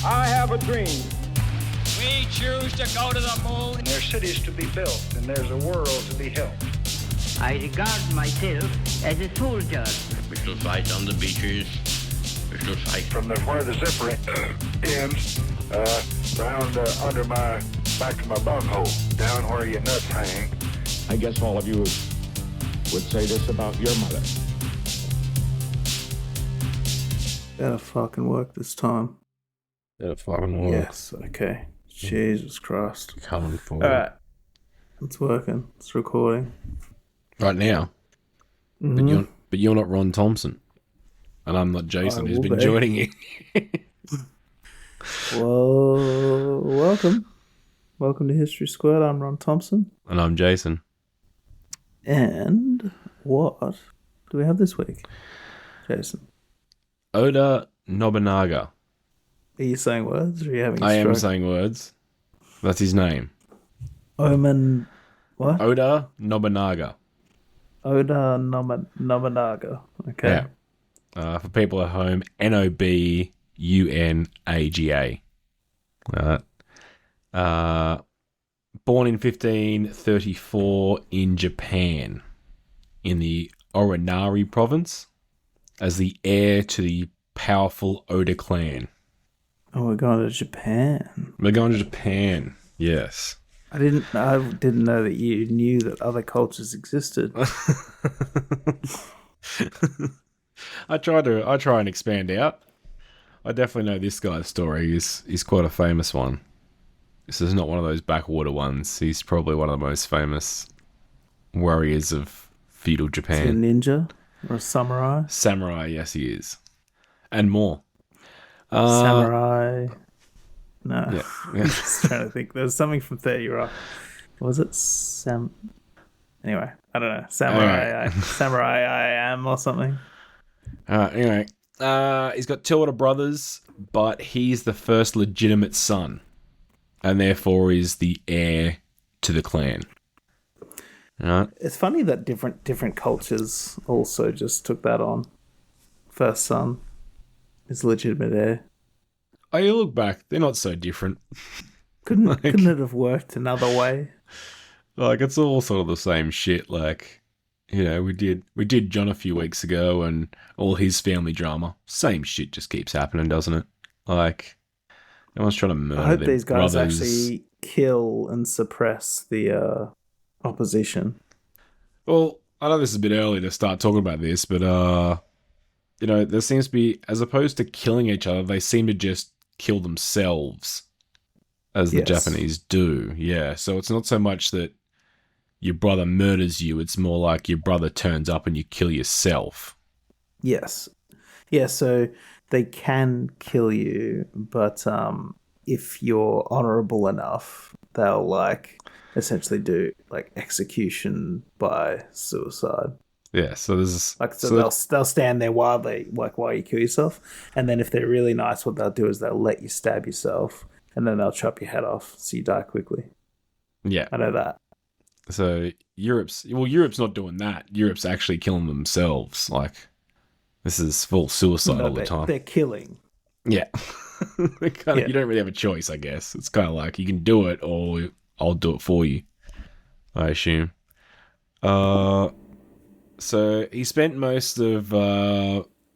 I have a dream. We choose to go to the moon. There's cities to be built, and there's a world to be helped. I regard myself as a soldier. We shall fight on the beaches. We shall fight From where the zipper ends, round under my back of my bunghole, down where your nuts hang. I guess all of you would say this about your mother. Better fucking work this time. Better fucking work. Yes, okay. Jesus Christ. Coming forward. Alright. It's working. It's recording. Right now. Mm-hmm. But you're not Ron Thompson. And I'm not Jason, who's been be. joining you. Well, welcome. Welcome to History Squirt. I'm Ron Thompson. And I'm Jason. And what do we have this week, Jason? Oda Nobunaga. Are you saying words or are you having a I stroke? am saying words. That's his name. Omen... What? Oda Nobunaga. Oda Nobunaga. Okay. Yeah. For people at home, Nobunaga. Born in 1534 in Japan, in the Orinari province, as the heir to the powerful Oda clan. Oh, we're going to Japan. We're going to Japan, yes. I didn't know that you knew that other cultures existed. I try and expand out. I definitely know this guy's story. He's quite a famous one. This is not one of those backwater ones. He's probably one of the most famous warriors of feudal Japan. Is he a ninja or a samurai? Samurai, yes, he is, and more. Samurai. No. Yeah. I'm just trying to think. There's something from 30 Rock. Was it Anyway, I don't know. Samurai I am or something. Anyway, he's got two older brothers, but he's the first legitimate son, and therefore is the heir to the clan. It's funny that different cultures also just took that on. First son is legitimate heir. Oh, you look back, they're not so different. Couldn't it have worked another way? Like, it's all sort of the same shit. Like, you know, we did John a few weeks ago, and all his family drama. Same shit just keeps happening, doesn't it? Like, everyone's trying to murder I hope their these guys brothers. actually kill and suppress the opposition. Well, I know this is a bit early to start talking about this, but you know, there seems to be, as opposed to killing each other, they seem to just kill themselves, as the Japanese do. Yeah, so it's not so much that your brother murders you, it's more like your brother turns up and you kill yourself. Yes. Yeah, so they can kill you, but if you're honorable enough, they'll essentially do execution by suicide. Yeah, so there's they'll stand there while you kill yourself, and then if they're really nice, what they'll do is they'll let you stab yourself, and then they'll chop your head off so you die quickly. Yeah, I know that. So Europe's not doing that. Europe's actually killing themselves. Like, this is full suicide all the time. They're killing. Yeah, You don't really have a choice, I guess. It's kind of like you can do it, or I'll do it for you, I assume. So he spent most of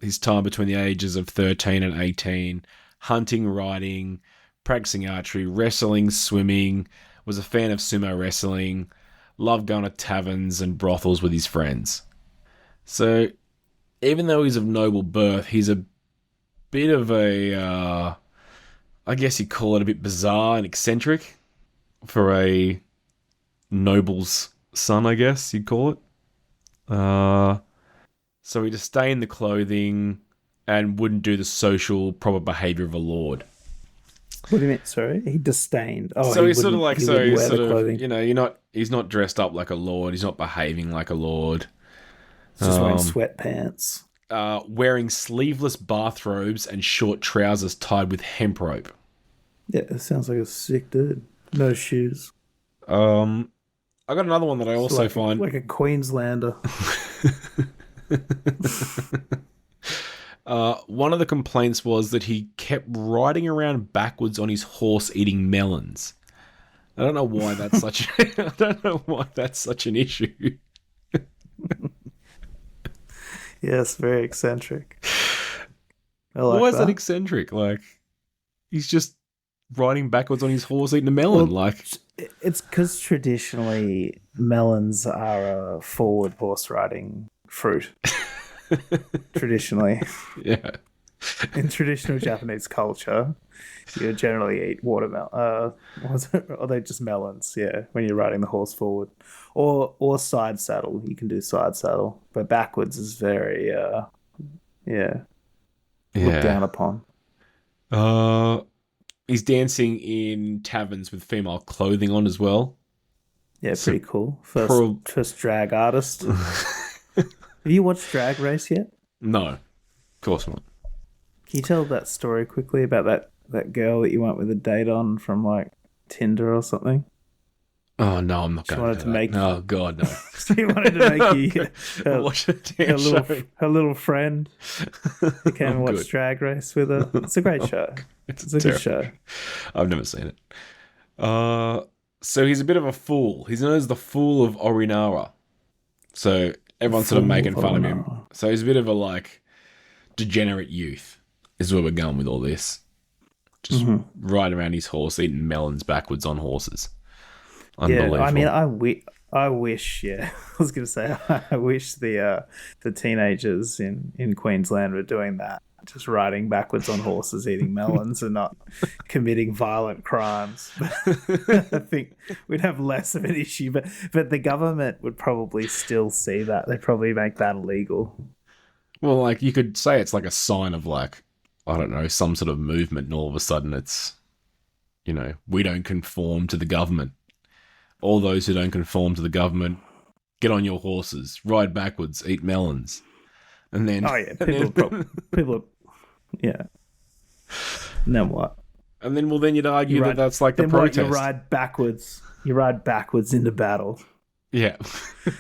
his time between the ages of 13 and 18 hunting, riding, practicing archery, wrestling, swimming, was a fan of sumo wrestling, loved going to taverns and brothels with his friends. So even though he's of noble birth, he's a bit of a, I guess you'd call it a bit bizarre and eccentric for a noble's son, I guess you'd call it. So he disdained the clothing and wouldn't do the social, proper behavior of a lord. What do you mean? Sorry, he disdained. Oh, so he's sort of like, he's he's not dressed up like a lord. He's not behaving like a lord. He's just wearing sweatpants. Wearing sleeveless bathrobes and short trousers tied with hemp rope. Yeah, it sounds like a sick dude. No shoes. I got another one that I also find like a Queenslander. one of the complaints was that he kept riding around backwards on his horse eating melons. I don't know why that's such. I don't know why that's such an issue. Yes, very eccentric. I like Why is that eccentric? Like, he's just riding backwards on his horse eating a melon. Well, it's because traditionally melons are a forward horse riding fruit. Traditionally, yeah. In traditional Japanese culture, you generally eat watermelon. Or they just melons? Yeah, when you're riding the horse forward, or side saddle. You can do side saddle, but backwards is very looked down upon. He's dancing in taverns with female clothing on as well. Yeah, pretty cool. First drag artist. Have you watched Drag Race yet? No, of course not. Can you tell that story quickly about that girl that you went with a date on from like Tinder or something? Oh no, I'm not going to make. Oh god, no. She wanted to make you her little friend. You came and watched Drag Race with her. It's a great show. It's a good show. I've never seen it. So he's a bit of a fool. He's known as the Fool of Orinawa. So everyone's sort of making fun of him. So he's a bit of a like degenerate youth. Is where we're going with all this. Just riding around his horse, eating melons backwards on horses. Unbelievable. Yeah, I mean, I wish. Yeah, I was going to say, I wish the teenagers in Queensland were doing that, just riding backwards on horses, eating melons, and not committing violent crimes. I think we'd have less of an issue, but the government would probably still see that. They'd probably make that illegal. Well, like you could say, it's like a sign of like, I don't know, some sort of movement, and all of a sudden it's, we don't conform to the government. All those who don't conform to the government, get on your horses, ride backwards, eat melons. And then... Oh, yeah. People yeah. And then what? And then, then you'd argue that that's like the protest. You ride backwards into battle. Yeah.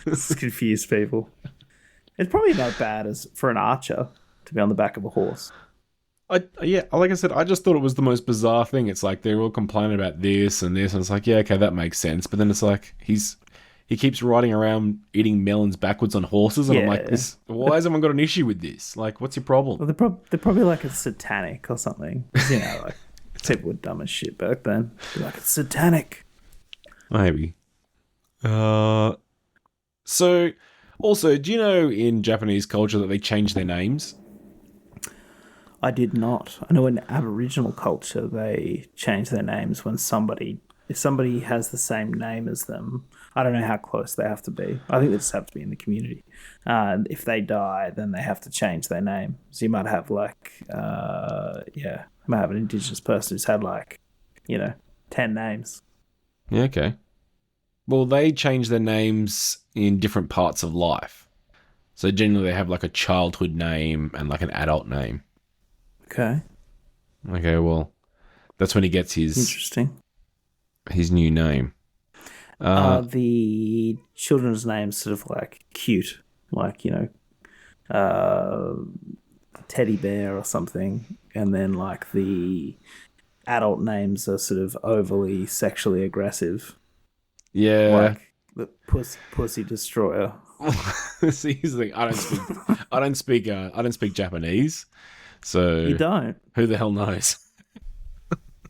Just confuse people. It's probably not bad as for an archer to be on the back of a horse. Yeah, like I said, I just thought it was the most bizarre thing. It's like they're all complaining about this and this, and it's like, yeah, okay, that makes sense. But then it's like he keeps riding around eating melons backwards on horses, and I'm like, why has everyone got an issue with this? Like, what's your problem? Well, they're probably like it's satanic or something. Like people were dumb as shit back then. They're like, it's satanic. Maybe. So, also, do you know in Japanese culture that they change their names? I did not. I know in Aboriginal culture they change their names when if somebody has the same name as them. I don't know how close they have to be. I think they just have to be in the community. If they die, then they have to change their name. So you might have you might have an Indigenous person who's had 10 names. Yeah, okay. Well, they change their names in different parts of life. So generally they have like a childhood name and like an adult name. Okay, well, that's when he gets his new name. The children's names sort of like cute, like, teddy bear or something. And then like the adult names are sort of overly sexually aggressive. Yeah. Like the pussy destroyer. See, here's the thing. I don't speak Japanese. So you don't? Who the hell knows?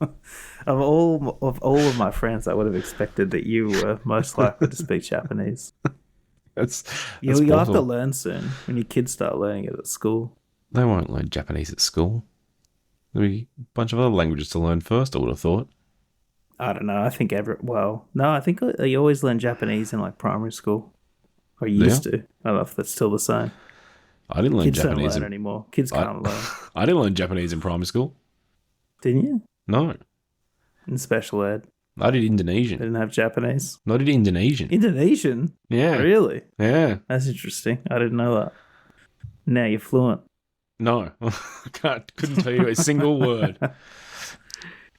Of all of my friends, I would have expected that you were most likely to speak Japanese. You'll have to learn soon when your kids start learning it at school. They won't learn Japanese at school. There'll be a bunch of other languages to learn first, I would have thought. I don't know. I think I think you always learn Japanese in like primary school. Or you used to. I don't know if that's still the same. I didn't learn Kids Japanese. Kids don't learn anymore. Kids can't learn. I didn't learn Japanese in primary school. Didn't you? No. In special ed? I did Indonesian. They didn't have Japanese? No, I did Indonesian. Indonesian? Yeah. Really? Yeah. That's interesting. I didn't know that. Now you're fluent. No. Couldn't tell you a single word.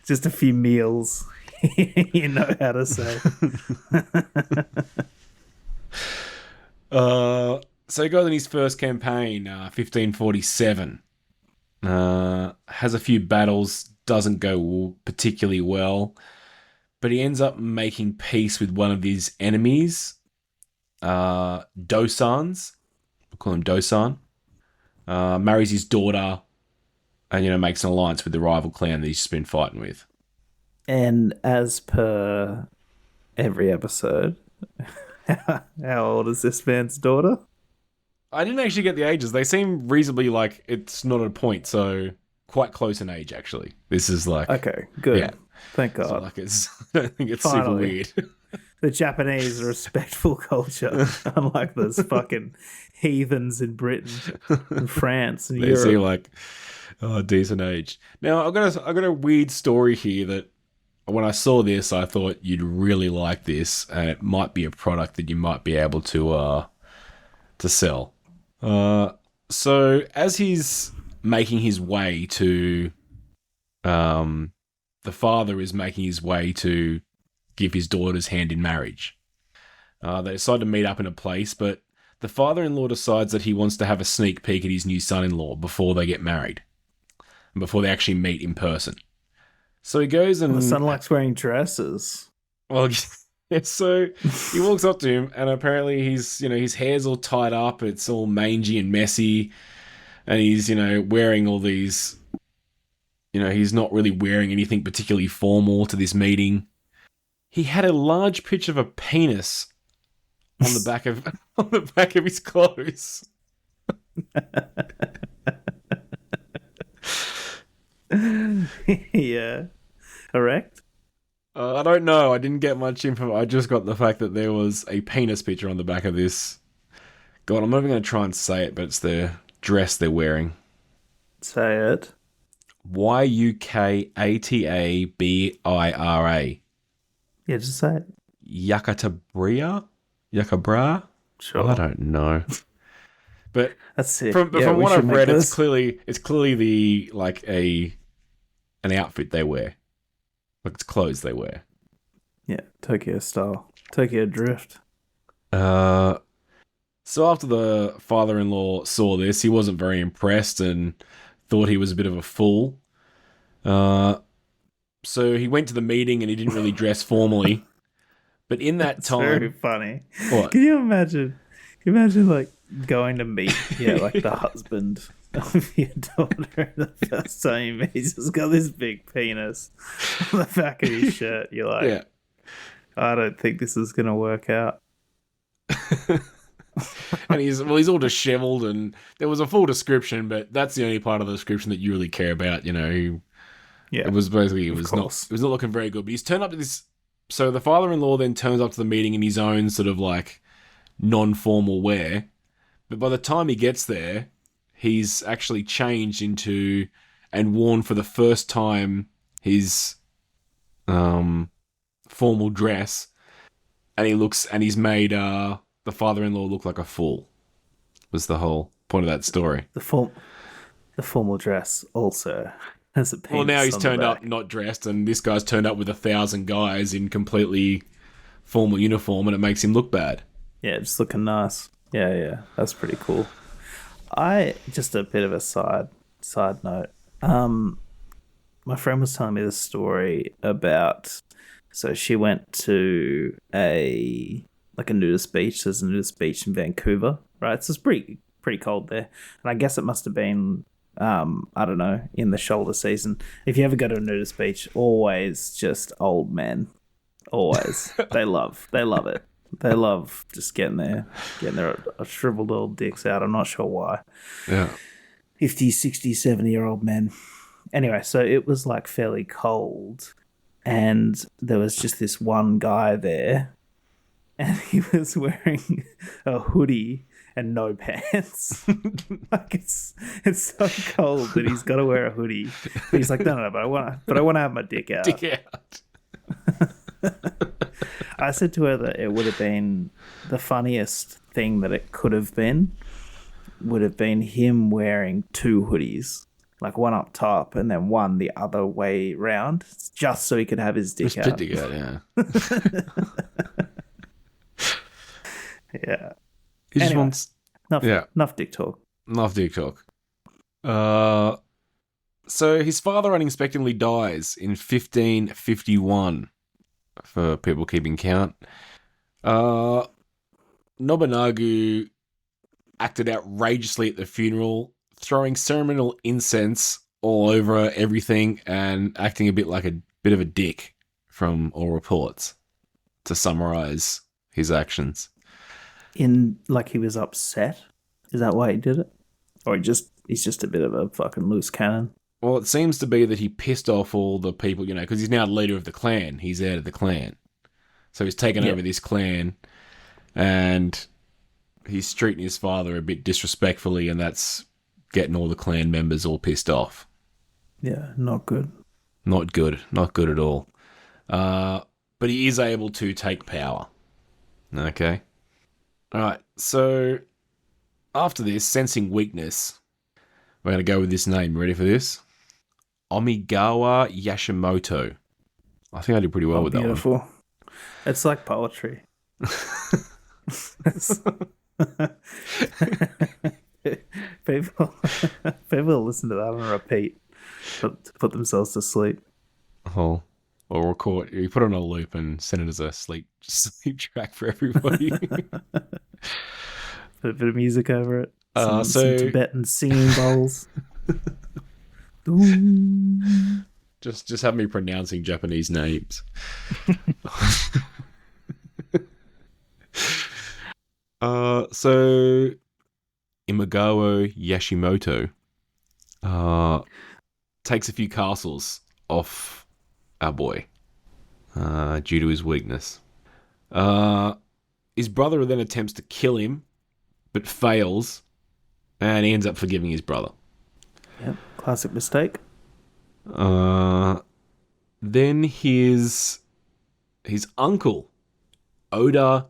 Just a few meals you know how to say. So he got in his first campaign, 1547. has a few battles, doesn't go particularly well, but he ends up making peace with one of his enemies, Dosans. We'll call him Dosan. Marries his daughter, and makes an alliance with the rival clan that he's just been fighting with. And as per every episode, how old is this man's daughter? I didn't actually get the ages. They seem reasonably like it's not a point, so quite close in age actually. This is like Okay, good. Yeah. Thank God. So like it's I don't think it's Finally. super weird. The Japanese are a respectful culture, unlike those fucking heathens in Britain and France and They Europe. seem like decent age. Now I got a weird story here that when I saw this I thought you'd really like this and it might be a product that you might be able to sell. So as he's making his way to, the father is making his way to give his daughter's hand in marriage. They decide to meet up in a place, but the father-in-law decides that he wants to have a sneak peek at his new son-in-law before they get married, and before they actually meet in person. So he goes and... The son likes wearing dresses. Well, yeah, so he walks up to him, and apparently his hair's all tied up, it's all mangy and messy, and he's, wearing all these, he's not really wearing anything particularly formal to this meeting. He had a large picture of a penis on the back of his clothes. Yeah. Erect? I don't know. I didn't get much info. I just got the fact that there was a penis picture on the back of this. God, I'm not even going to try and say it, but it's the dress they're wearing. Say it. Yukatabira. Yeah, just say it. Yukatabria? Yukabra? Sure. I don't know. But That's it. from Yeah, we what should I've make read, this. it's clearly the an outfit they wear. Like it's clothes they wear. Yeah, Tokyo style. Tokyo drift. So after the father-in-law saw this, he wasn't very impressed and thought he was a bit of a fool. So he went to the meeting and he didn't really dress formally. But in that It's time... very funny. What? Can you imagine like going to meet like the husband of your daughter the first time you meet? He's just got this big penis on the back of his shirt. You're like, Yeah. I don't think this is gonna work out. And he's all disheveled, and there was a full description, but that's the only part of the description that you really care about. Yeah, It was basically it was course. not looking very good. But he's turned up to this. So the father-in-law then turns up to the meeting in his own sort of like non-formal wear. But by the time he gets there, he's actually changed into and worn for the first time his formal dress, and he's made the father-in-law look like a fool. Was the whole point of that story. The formal dress also has a penis. Well, now he's on the turned up back. not dressed, and this guy's turned up with 1,000 guys in completely formal uniform, and it makes him look bad. Yeah, just looking nice. Yeah, that's pretty cool. Just a bit of a side note. My friend was telling me this story about. So she went to a nudist beach. There's a nudist beach in Vancouver, right? So it's pretty cold there, and I guess it must have been I don't know, in the shoulder season. If you ever go to a nudist beach, always just old men. Always. They love it. They love just getting their shriveled old dicks out. I'm not sure why. Yeah. 50, 60, 70-year-old men. Anyway, so it was like fairly cold, and there was just this one guy there, and he was wearing a hoodie and no pants. Like it's so cold that he's got to wear a hoodie. But he's like, no, but I want to have my dick out. Dick out. I said to her that it would have been the funniest thing that it could have been would have been him wearing two hoodies, like one up top and then one the other way round, just so he could have his dick out. Dick out, yeah. Yeah. He just Anyway. wants... Enough Yeah. enough dick talk. Enough dick talk. So his father unexpectedly dies in 1551, for people keeping count. Nobunaga acted outrageously at the funeral, throwing ceremonial incense all over everything and acting a bit like a bit of a dick, from all reports, to summarize his actions. Like he was upset? Is that why he did it? Or he's just a bit of a fucking loose cannon? Well, it seems to be that he pissed off all the people, because he's now the leader of the clan. He's heir to the clan. So he's taken over this clan, and he's treating his father a bit disrespectfully, and that's getting all the clan members all pissed off. Yeah, not good. Not good. Not good at all. But he is able to take power. Okay. Alright, so after this, sensing weakness, we're going to go with this name. Ready for this? Omigawa Yashimoto. I think I did pretty well with that one. Beautiful. It's like poetry. People listen to that on repeat to put themselves to sleep. Oh, or record. You put it on a loop and send it as a sleep track for everybody. Put a bit of music over it. Some Tibetan singing bowls. Just have me pronouncing Japanese names. So Imagawa Yashimoto takes a few castles off our boy due to his weakness. His brother then attempts to kill him, but fails, and he ends up forgiving his brother. Yep, classic mistake. Then his uncle, Oda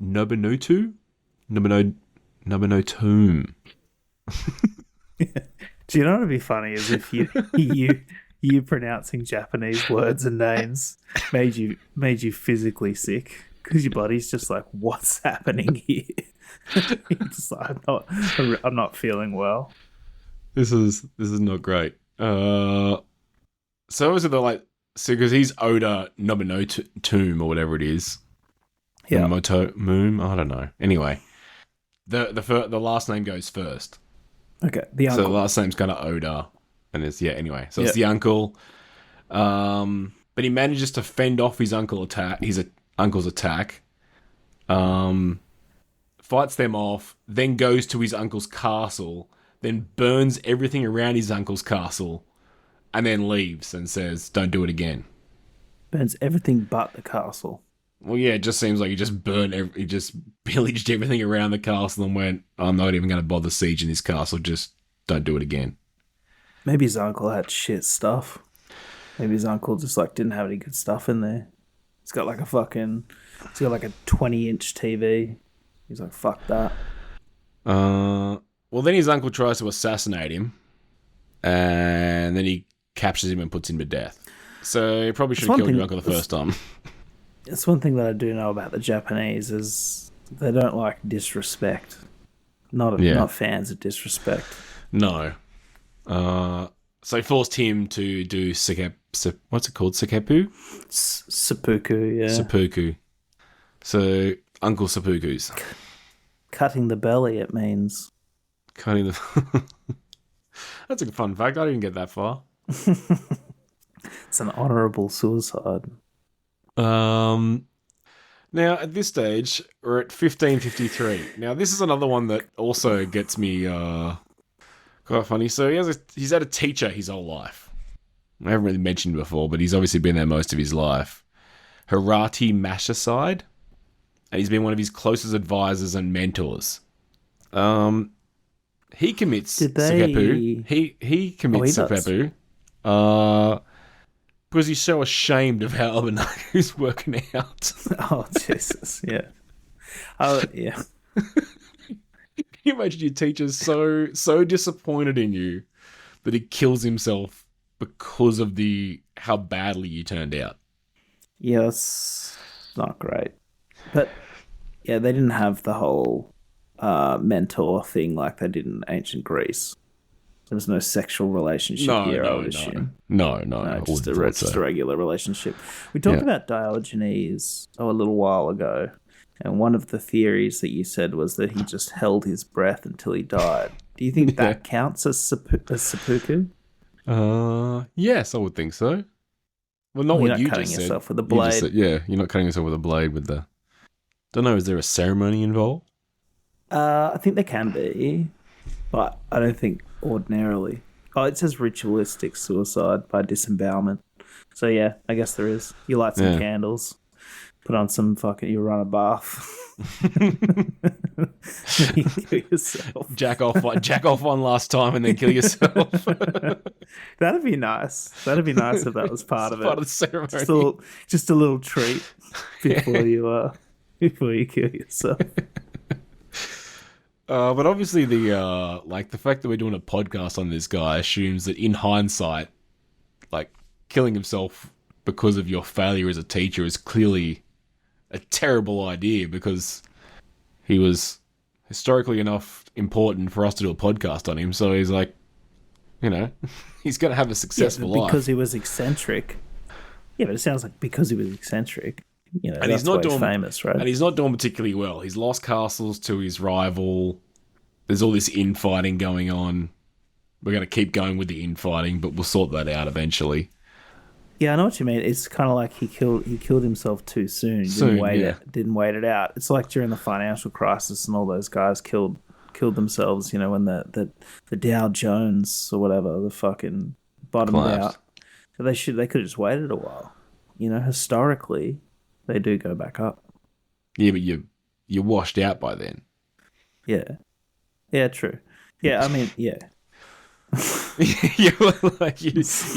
Nobunaga? Nobunaga. Do you know what would be funny is if you pronouncing Japanese words and names made you physically sick because your body's just like, what's happening here? You're just like, I'm not feeling well. This is not great. So is it because he's Oda Nobunaga or whatever it is. Yeah. Moom, I don't know. Anyway, the last name goes first. Okay, the uncle. So the last name's kind of Oda, and anyway. So it's the uncle. But he manages to fend off his uncle's attack. Fights them off, then goes to his uncle's castle, then burns everything around his uncle's castle, and then leaves and says, "Don't do it again." Burns everything but the castle. Well, yeah, it just seems like he just he just pillaged everything around the castle and went, "I'm not even going to bother sieging this castle, just don't do it again." Maybe his uncle had shit stuff. Maybe his uncle just didn't have any good stuff in there. He's got a 20-inch TV. He's like, fuck that. Well, then his uncle tries to assassinate him, and then he captures him and puts him to death. So he probably should have killed your uncle the first time. It's one thing that I do know about the Japanese is they don't like disrespect. Not fans of disrespect. No. So he forced him to do what's it called? Sekepu? Seppuku, yeah. Seppuku. So Uncle Seppuku's. Cutting the belly, it means. Cutting the... That's a fun fact. I didn't get that far. It's an honourable suicide. Now, at this stage, we're at 1553. Now, this is another one that also gets me quite funny. So he's had a teacher his whole life. I haven't really mentioned before, but he's obviously been there most of his life. Hirati Mashaside. And he's been one of his closest advisors and mentors. He commits seppuku. He commits seppuku. Because he's so ashamed of how Nobunaga working out. Oh, Jesus, yeah. Oh, yeah. Can you imagine your teacher's so disappointed in you that he kills himself because of how badly you turned out? Yeah, it's not great. But, yeah, they didn't have the whole mentor thing like they did in ancient Greece. There was no sexual relationship here, I would assume. No, Just a regular relationship. We talked about Diogenes a little while ago, and one of the theories that you said was that he just held his breath until he died. Do you think that counts as seppuku? Yes, I would think so. Well, not what you just said. You're not cutting yourself with a blade. You're not cutting yourself with a blade with the... Don't know, is there a ceremony involved? I think there can be, but I don't think ordinarily. Oh, it says ritualistic suicide by disembowelment. So yeah, I guess there is. You light some candles, put on some you run a bath. You kill yourself. Jack off one last time and then kill yourself. That'd be nice. That'd be nice if that was part of it. Part of the ceremony. Just a little treat before you kill yourself. But obviously the fact that we're doing a podcast on this guy assumes that in hindsight, like, killing himself because of your failure as a teacher is clearly a terrible idea, because he was historically enough important for us to do a podcast on him. So he's like, he's going to have a successful life. Because he was eccentric. Yeah, but it sounds like because he was eccentric. And he's that's not why he's famous, right? And he's not doing particularly well. He's lost castles to his rival. There's all this infighting going on. We're going to keep going with the infighting, but we'll sort that out eventually. Yeah, I know what you mean. It's kind of like he killed himself too soon. Didn't wait it out. It's like during the financial crisis and all those guys killed themselves. When the Dow Jones or whatever, the fucking bottomed out. So they could have just waited a while. Historically, they do go back up. Yeah, but you're washed out by then. Yeah. Yeah, true. Yeah, I mean, yeah. You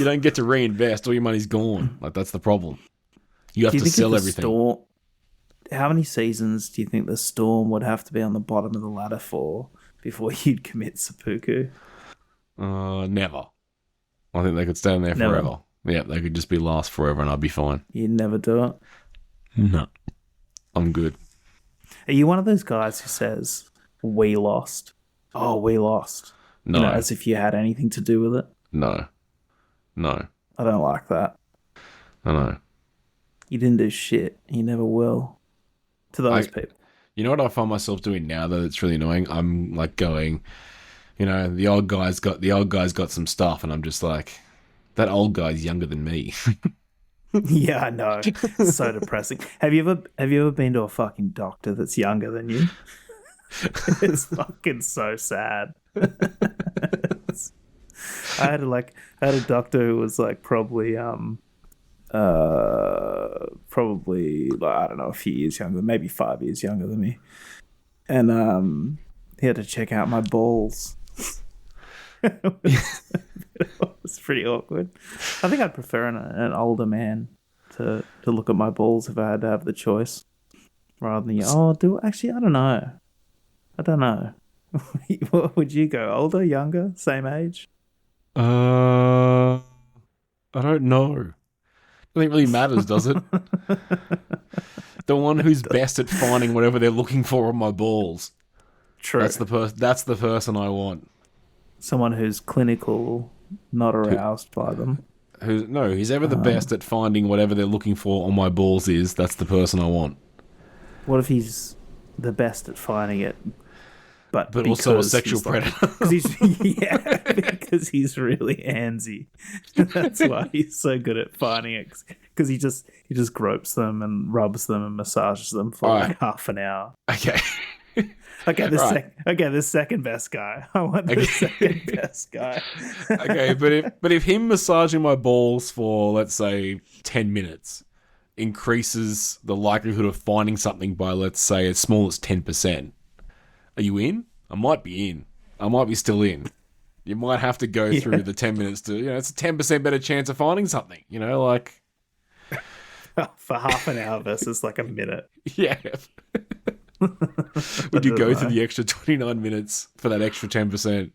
don't get to reinvest. All your money's gone. Like, that's the problem. You have to sell everything. How many seasons do you think the Storm would have to be on the bottom of the ladder for before you'd commit seppuku? Never. I think they could stand there forever. Yeah, they could just be last forever and I'd be fine. You'd never do it? No. I'm good. Are you one of those guys who says, we lost? Oh, we lost. No. As if you had anything to do with it? No. I don't like that. I know. You didn't do shit. You never will. To those people. You know what I find myself doing now that it's really annoying? I'm like going, the old guy's got some stuff, and I'm just like, that old guy's younger than me. Yeah, I know. It's so depressing. Have you ever been to a fucking doctor that's younger than you? It's fucking so sad. I had a doctor who was like probably like, I don't know, a few years younger, maybe 5 years younger than me, and he had to check out my balls. It was pretty awkward. I think I'd prefer an older man to look at my balls if I had to have the choice, rather than actually I don't know. What would you go? Older, younger, same age? I don't know. I think it really matters, does it? The one who's best at finding whatever they're looking for on my balls. True. That's the person I want. Someone who's clinical, not aroused by them. Who's ever the best at finding whatever they're looking for on my balls that's the person I want. What if he's the best at finding it, but also a sexual predator? Because he's really handsy. That's why he's so good at finding it. Because he just gropes them and rubs them and massages them for like half an hour. Okay. Okay, the second best guy. I want the second best guy. Okay, but if him massaging my balls for, let's say, 10 minutes increases the likelihood of finding something by, let's say, as small as 10%, are you in? I might be in. I might be still in. You might have to go through the 10 minutes to, it's a 10% better chance of finding something, like... For half an hour versus like a minute. Yeah. Would you go through the extra 29 minutes for that extra 10%?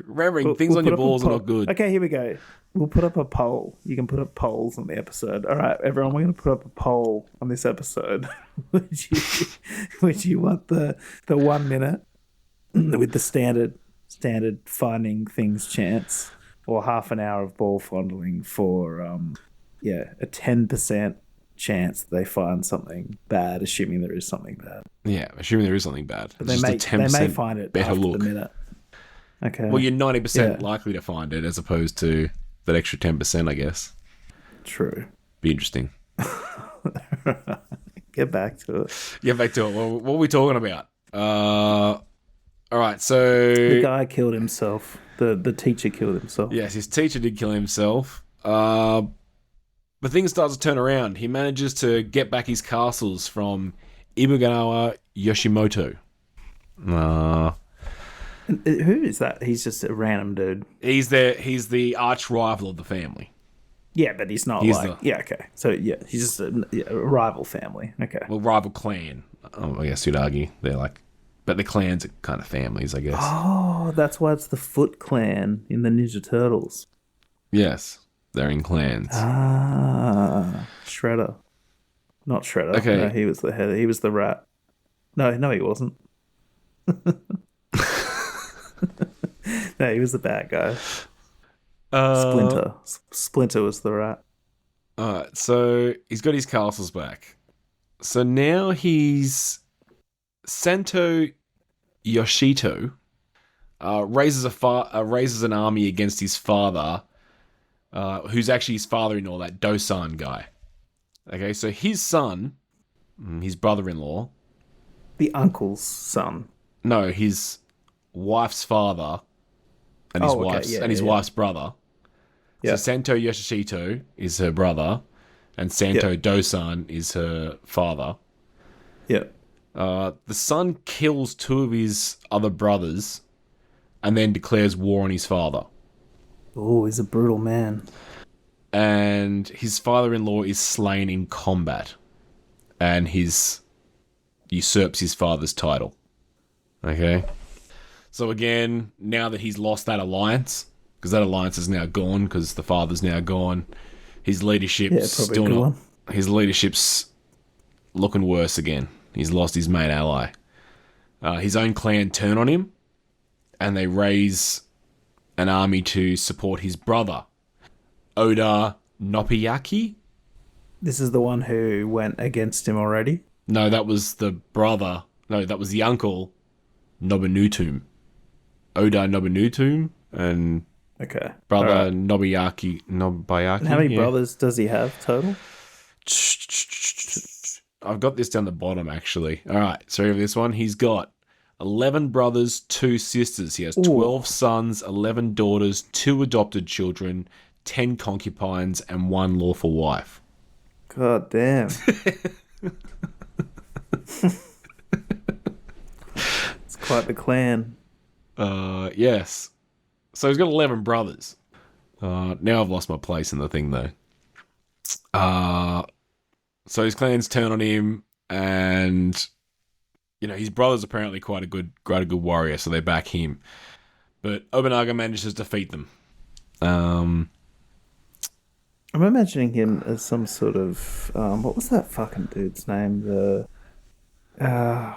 Remembering things on your balls are not good. Okay, here we go. We'll put up a poll. You can put up polls on the episode. All right, everyone, we're going to put up a poll on this episode. Would you want the 1 minute with the standard finding things chance, or half an hour of ball fondling for a 10% chance that they find something bad, assuming there is something bad. Yeah, assuming there is something bad. But It's just a 10% they may find it better after look. the minute. Okay. Well, you're 90% likely to find it as opposed to that extra 10%, I guess. True. Be interesting. Get back to it. Get back to it. What are we talking about? All right, so... The guy killed himself. The teacher killed himself. Yes, his teacher did kill himself. But things start to turn around. He manages to get back his castles from Imagawa Yoshimoto. Who is that? He's just a random dude. He's the arch rival of the family. Yeah, but he's not okay. So, yeah, he's just a rival family. Okay. Well, rival clan. I guess you'd argue. They're like... But the clans are kind of families, I guess. Oh, that's why it's the Foot Clan in the Ninja Turtles. Yes, they're in clans. Shredder. Not Shredder. Okay. No, he was the head. He was the rat. No, he wasn't. No, he was the bad guy. Splinter. Splinter was the rat. Alright, so he's got his castles back. So now he's... Santo Yoshito raises an army against his father, who's actually his father-in-law, that Dosan guy. Okay, so his son, his brother-in-law... The uncle's son. No, his wife's father and his wife's brother. Yeah. So Santo Yoshito is her brother, and Santo Dosan is her father. Yeah. The son kills two of his other brothers and then declares war on his father. Oh, he's a brutal man. And his father-in-law is slain in combat and usurps his father's title. Okay? So again, now that he's lost that alliance, because that alliance is now gone because the father's now gone, his leadership's still not... His leadership's looking worse again. He's lost his main ally. His own clan turn on him, and they raise an army to support his brother, Oda Nobunaga. This is the one who went against him already? No, that was the brother. No, that was the uncle, Nobunaga. Oda Nobunaga and brother Nobunaga. And how many brothers does he have total? I've got this down the bottom, actually. All right, so for this one, he's got 11 brothers, 2 sisters. He has 12 sons, 11 daughters, 2 adopted children, 10 concubines, and 1 lawful wife. God damn. It's quite the clan. Yes. So he's got 11 brothers. Now I've lost my place in the thing, though. So his clans turn on him, and his brother's apparently quite a good warrior, so they back him. But Nobunaga manages to defeat them. I'm imagining him as some sort of what was that fucking dude's name? The kind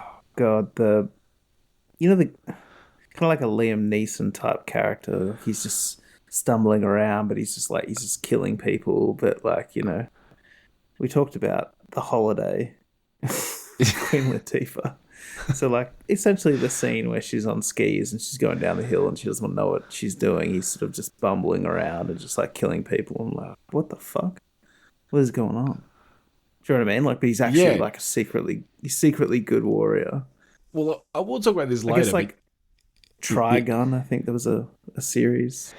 of like a Liam Neeson type character. He's just stumbling around, but he's just killing people. But we talked about The Holiday, Queen Latifah. So essentially the scene where she's on skis and she's going down the hill and she doesn't know what she's doing. He's sort of just bumbling around and just killing people. I'm like, what the fuck? What is going on? Do you know what I mean? But he's actually a secretly good warrior. Well, I will talk about this later. I guess Trigun, I think there was a series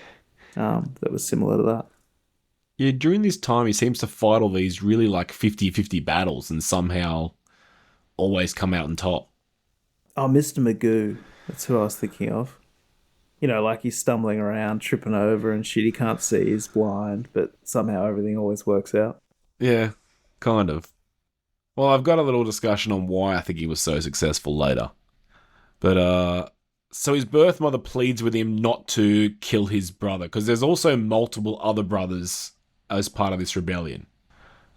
that was similar to that. Yeah, during this time, he seems to fight all these really 50-50 battles and somehow always come out on top. Oh, Mr. Magoo. That's who I was thinking of. He's stumbling around, tripping over and shit. He can't see, he's blind, but somehow everything always works out. Yeah, kind of. Well, I've got a little discussion on why I think he was so successful later. But, so his birth mother pleads with him not to kill his brother, because there's also multiple other brothers as part of this rebellion.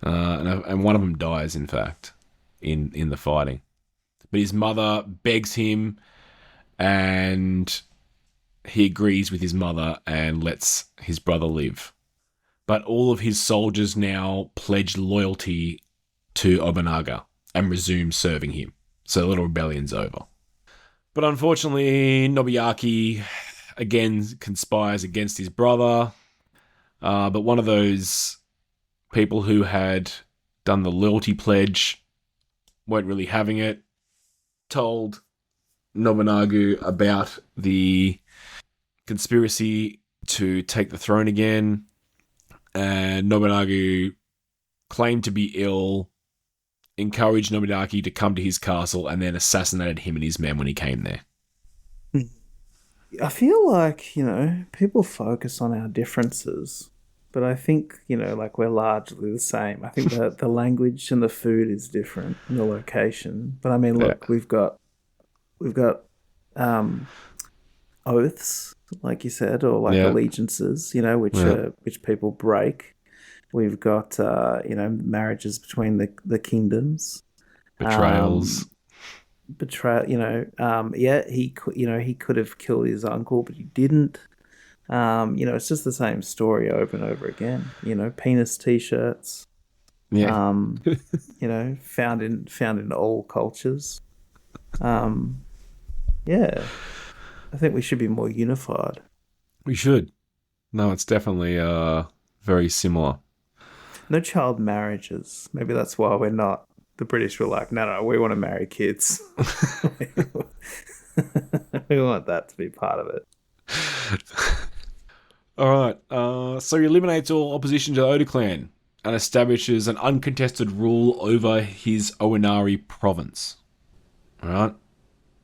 And one of them dies, in fact, in the fighting. But his mother begs him and he agrees with his mother and lets his brother live. But all of his soldiers now pledge loyalty to Nobunaga and resume serving him. So the little rebellion's over. But unfortunately, Nobuyaki again conspires against his brother. But one of those people who had done the loyalty pledge weren't really having it. Told Nobunaga about the conspiracy to take the throne again. And Nobunaga claimed to be ill, encouraged Nobunagi to come to his castle, and then assassinated him and his men when he came there. I feel like, people focus on our differences, but I think, like we're largely the same. I think that the language and the food is different and the location. But I mean, look, we've got oaths, like you said, or like allegiances, which people break. We've got marriages between the kingdoms, betrayals. He could have killed his uncle, but he didn't. It's just the same story over and over again. Penis t-shirts. Yeah. Found in all cultures. Yeah. I think we should be more unified. We should. No, it's definitely very similar. No child marriages. Maybe that's why we're not. The British were like, no, we want to marry kids. We want that to be part of it. All right. So he eliminates all opposition to the Oda clan and establishes an uncontested rule over his Oinari province. All right.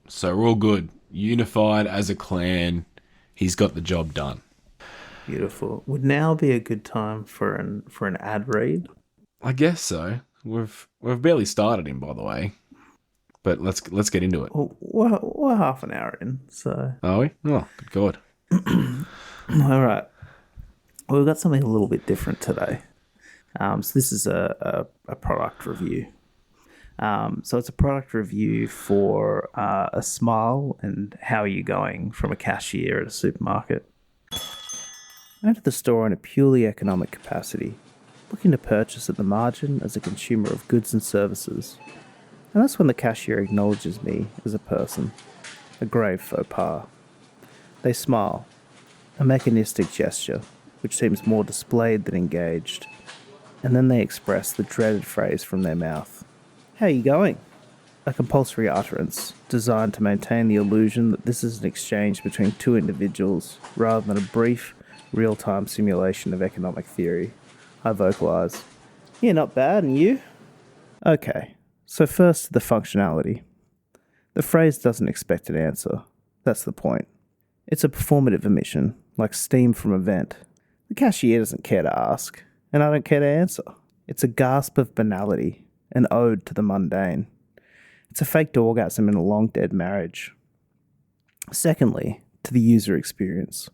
So we're all good. Unified as a clan. He's got the job done. Beautiful. Would now be a good time for an ad read? I guess so. We've barely started him, by the way. But let's get into it. Well, we're half an hour in, so. Are we? Oh, good God. All right. Well, we've got something a little bit different today. So this is a product review. So it's a product review for a smile and how are you going from a cashier at a supermarket. I entered the store in a purely economic capacity, looking to purchase at the margin as a consumer of goods and services. And that's when the cashier acknowledges me as a person, a grave faux pas. They smile, a mechanistic gesture, which seems more displayed than engaged, and then they express the dreaded phrase from their mouth. How are you going? A compulsory utterance designed to maintain the illusion that this is an exchange between two individuals rather than a brief, real-time simulation of economic theory. I vocalise. Yeah, not bad, and you? Okay, so first the functionality. The phrase doesn't expect an answer. That's the point. It's a performative emission, like steam from a vent. The cashier doesn't care to ask, and I don't care to answer. It's a gasp of banality, an ode to the mundane. It's a faked orgasm in a long-dead marriage. Secondly, to the user experience.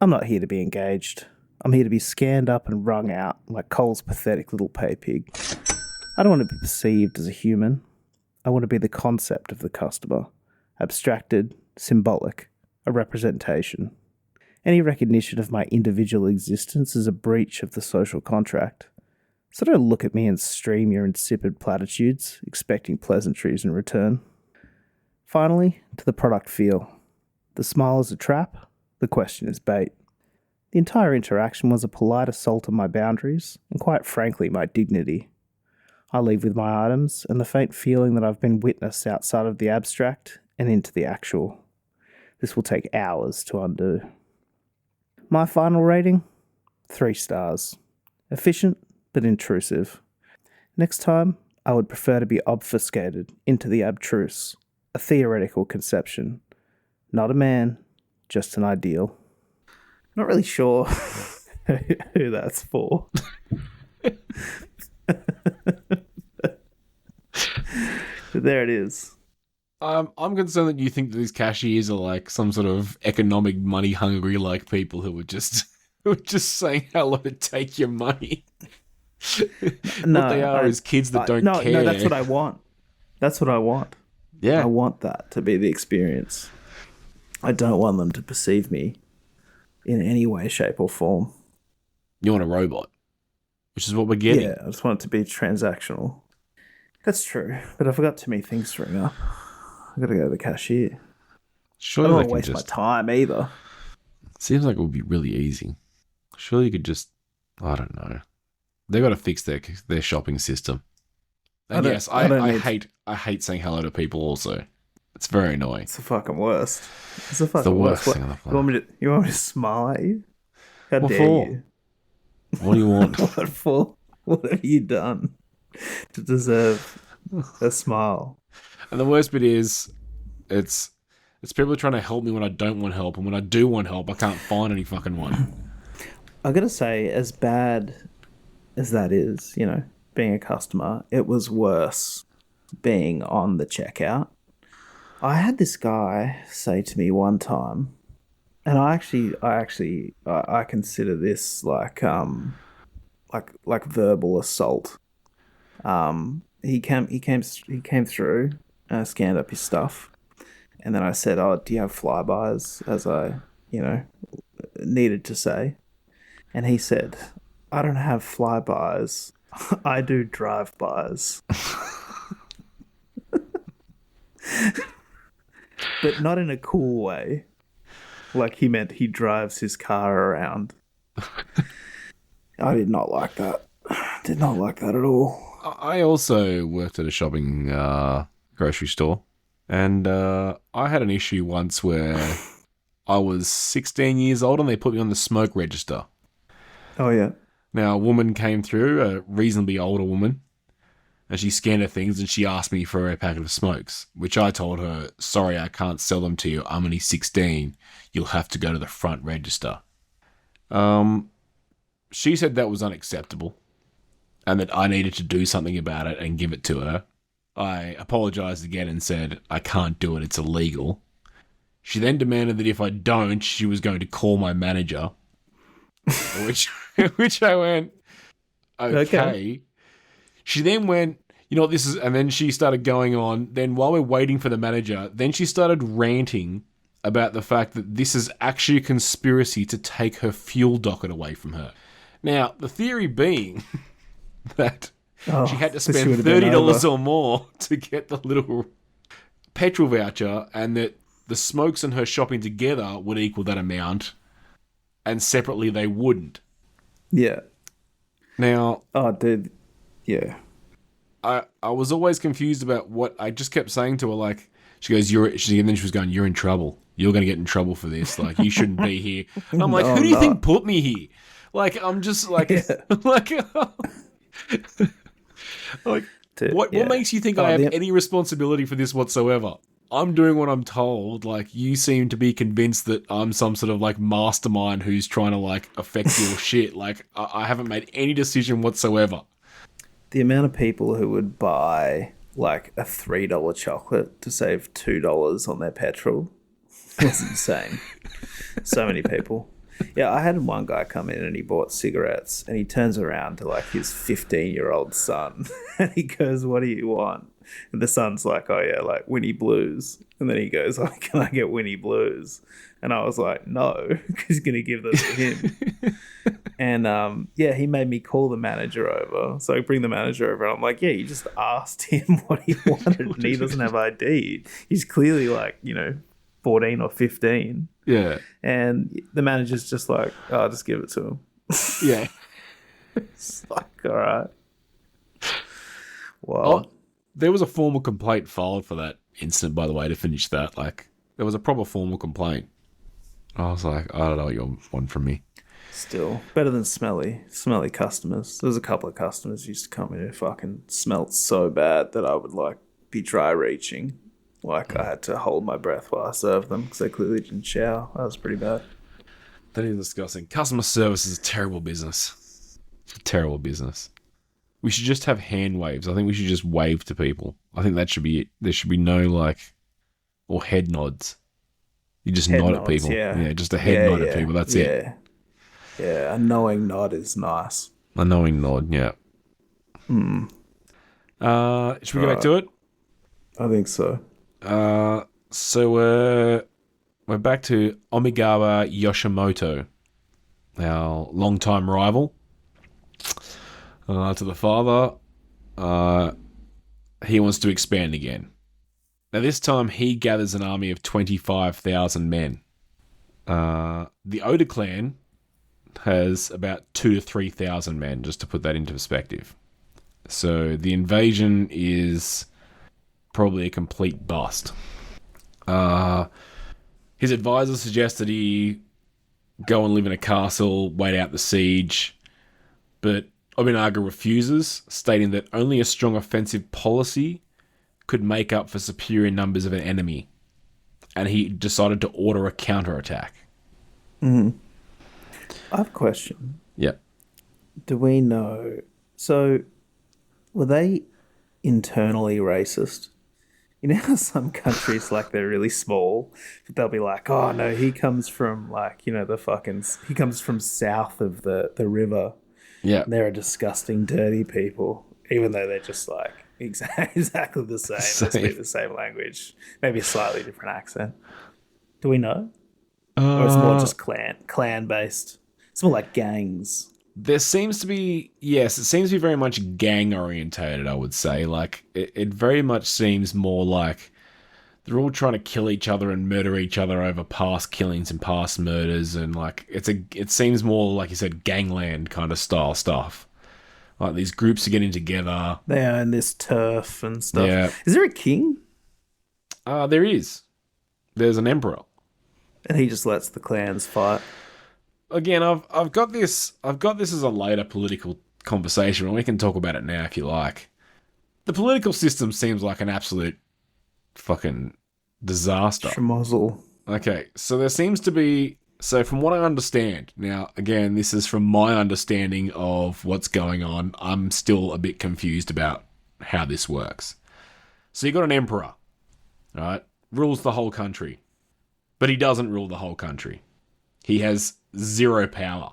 I'm not here to be engaged. I'm here to be scanned up and wrung out like Cole's pathetic little pay pig. I don't want to be perceived as a human. I want to be the concept of the customer. Abstracted, symbolic, a representation. Any recognition of my individual existence is a breach of the social contract. So don't look at me and stream your insipid platitudes, expecting pleasantries in return. Finally, to the product feel. The smile is a trap, the question is bait. The entire interaction was a polite assault on my boundaries, and quite frankly, my dignity. I leave with my items, and the faint feeling that I've been witness outside of the abstract and into the actual. This will take hours to undo. My final rating? 3 stars. Efficient, but intrusive. Next time, I would prefer to be obfuscated into the abstruse, a theoretical conception. Not a man, just an ideal. Not really sure who that's for. But there it is. I'm concerned that you think that these cashiers are like some sort of economic money hungry like people who are just saying hello to take your money. No, what they are is kids that don't care. No, that's what I want. That's what I want. Yeah. I want that to be the experience. I don't want them to perceive me in any way, shape, or form. You want a robot, which is what we're getting. Yeah, I just want it to be transactional. That's true, but I've got too many things to ring up. I've got to go to the cashier. Surely I don't they want to can waste just. my time either. Seems like it would be really easy. Surely you could just. I don't know. They've got to fix their shopping system. And yes, I hate saying hello to people. Also, it's very annoying. It's the fucking worst. It's the It's fucking the worst worst. thing on the You want planet. you want me to smile at you? How What dare for? you? What do you want? What for? What have you done to deserve a smile? And the worst bit is, it's people trying to help me when I don't want help, and when I do want help, I can't find any fucking one. I gotta say, as bad as that is, being a customer, it was worse being on the checkout. I had this guy say to me one time, and I consider this like verbal assault. He came through, scanned up his stuff, and then I said, "Oh, do you have flybys?" As I, needed to say, and he said, "I don't have flybys. I do drive-bys." But not in a cool way. Like he meant he drives his car around. I did not like that. Did not like that at all. I also worked at a shopping grocery store, and I had an issue once where I was 16 years old and they put me on the smoke register. Oh, yeah. Now, a woman came through, a reasonably older woman, and she scanned her things and she asked me for a packet of smokes, which I told her, "Sorry, I can't sell them to you. I'm only 16. You'll have to go to the front register." She said that was unacceptable and that I needed to do something about it and give it to her. I apologized again and said, "I can't do it. It's illegal." She then demanded that if I don't, she was going to call my manager, which I went, okay. She then went, "You know what this is?" And then she started going on. Then while we're waiting for the manager, then she started ranting about the fact that this is actually a conspiracy to take her fuel docket away from her. Now, the theory being that she had to spend $30 or more to get the little petrol voucher, and that the smokes and her shopping together would equal that amount, and separately they wouldn't. Yeah. Now... Oh, dude. Yeah. I was always confused about what I just kept saying to her, like, she goes, and then she was going, "You're in trouble. You're going to get in trouble for this. Like, you shouldn't be here." And I'm like, who do you think put me here? Like, I'm just like, like, Dude, what makes you think I have any responsibility for this whatsoever? I'm doing what I'm told. Like, you seem to be convinced that I'm some sort of like mastermind who's trying to like affect your shit. Like, I haven't made any decision whatsoever. The amount of people who would buy like a $3 chocolate to save $2 on their petrol was insane. So many people. Yeah, I had one guy come in and he bought cigarettes, and he turns around to like his 15-year-old son and he goes, "What do you want?" And the son's like, "Oh yeah, like Winnie Blues." And then he goes, "Oh, can I get Winnie Blues?" And I was like, "No," because he's going to give them to him. And he made me call the manager over. So I bring the manager over and I'm like, "Yeah, you just asked him what he wanted and he doesn't have ID. He's clearly like, 14 or 15. Yeah. And the manager's just like, "Oh, just give it to him." Yeah. It's like, all right. Wow. Oh, there was a formal complaint filed for that incident, by the way, to finish that. Like, there was a proper formal complaint. I was like, I don't know what you want from me. Still, better than smelly customers. There was a couple of customers who used to come in who fucking smelled so bad that I would like be dry reaching. Like I had to hold my breath while I served them because they clearly didn't shower. That was pretty bad. That is disgusting. Customer service is a terrible business. It's a terrible business. We should just have hand waves. I think we should just wave to people. I think that should be it. There should be no or head nods. You just nod at people. Yeah, just a head nod at people. That's it. Yeah, a knowing nod is nice. A knowing nod, yeah. Should we get back to it? I think so. we're back to Omigawa Yoshimoto, our longtime rival. To the father, he wants to expand again. Now this time he gathers an army of 25,000 men. The Oda clan has about 2,000 to 3,000 men, just to put that into perspective. So the invasion is probably a complete bust. His advisor suggested he go and live in a castle, wait out the siege, but Nobunaga refuses, stating that only a strong offensive policy could make up for superior numbers of an enemy, and he decided to order a counterattack. I have a question. Yep. Do we know... So, were they internally racist? You know how some countries, like, they're really small, but they'll be like, oh, no, he comes from, like, you know, he comes from south of the river. Yeah. They're a disgusting, dirty people, even though they're just, like, exactly the same. They speak the same language, maybe a slightly different accent. Do we know? Or it's more just clan-based? It's more like gangs. There seems to be, yes, it seems to be very much gang-orientated, I would say. Like, it very much seems more like they're all trying to kill each other and murder each other over past killings and past murders, and, like, it seems more, like you said, gangland kind of style stuff. Like, these groups are getting together. They own this turf and stuff. Yeah. Is there a king? There is. There's an emperor. And he just lets the clans fight. Again, I've got this as a later political conversation, and we can talk about it now if you like. The political system seems like an absolute fucking disaster. Schmozzle. Okay, so there seems to be... So from what I understand, now, again, this is from my understanding of what's going on. I'm still a bit confused about how this works. So you got an emperor, right? Rules the whole country. But he doesn't rule the whole country. He has zero power.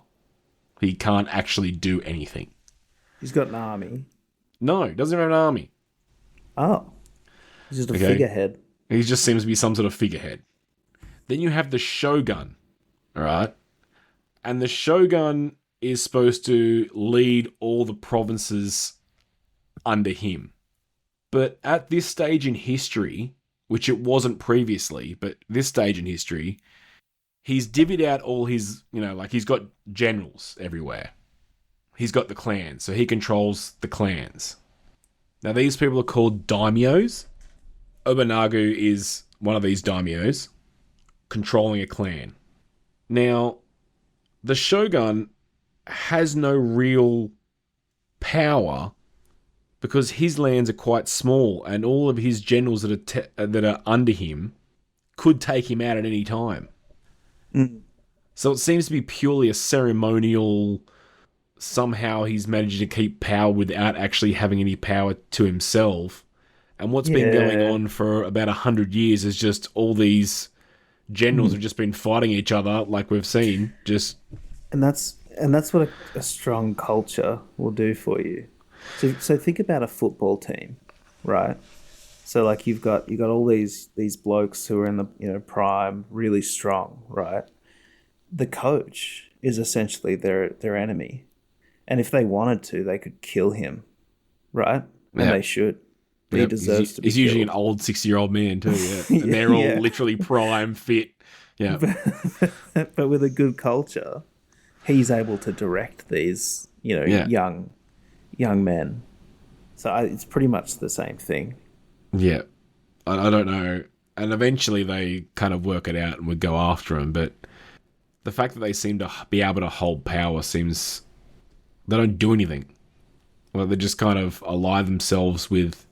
He can't actually do anything. He's got an army. No, he doesn't have an army. Oh. He's just a figurehead. He just seems to be some sort of figurehead. Then you have the shogun, alright? And the shogun is supposed to lead all the provinces under him. But at this stage in history, which it wasn't previously, but this stage in history, he's divvied out all his, like he's got generals everywhere. He's got the clans, so he controls the clans. Now these people are called daimyos. Obunaga is one of these daimyos, controlling a clan. Now, the shogun has no real power because his lands are quite small, and all of his generals that are under him could take him out at any time. So it seems to be purely a ceremonial... Somehow he's managed to keep power without actually having any power to himself. And what's been going on for about 100 years is just all these generals have just been fighting each other, like we've seen. And that's what a strong culture will do for you. So think about a football team, right? So like you've got all these blokes who are in the prime, really strong, right? The coach is essentially their enemy, and if they wanted to, they could kill him, right? And they should. He deserves to be. He's usually an old 60-year-old man too, yeah. And they're all literally prime, fit, yeah. But with a good culture, he's able to direct these, young men. So it's pretty much the same thing. Yeah. I don't know. And eventually they kind of work it out and would go after him, but the fact that they seem to be able to hold power seems... They don't do anything. Well, they just kind of ally themselves with...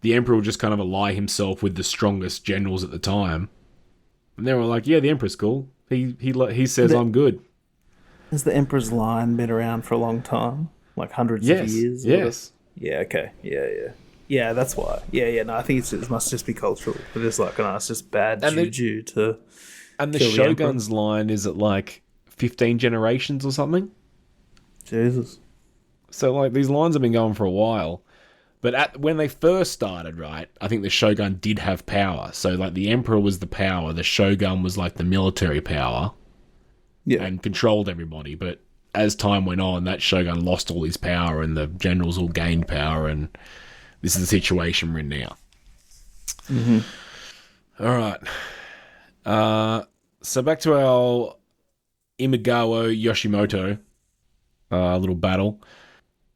The Emperor will just kind of ally himself with the strongest generals at the time. And they were like, yeah, the Emperor's cool. He says I'm good. Has the Emperor's line been around for a long time? Like hundreds of years? Yes. Yeah, okay. Yeah. Yeah, that's why. Yeah, no, I think it must just be cultural. But it's like, it's just bad juju to... And the Shogun's line is at like 15 generations or something? Jesus. So like these lines have been going for a while. But when they first started, right, I think the shogun did have power. So, like, the emperor was the power, the shogun was, like, the military power, and controlled everybody. But as time went on, that shogun lost all his power, and the generals all gained power, and this is the situation we're in now. Mm-hmm. All right. So back to our Imagawa Yoshimoto little battle.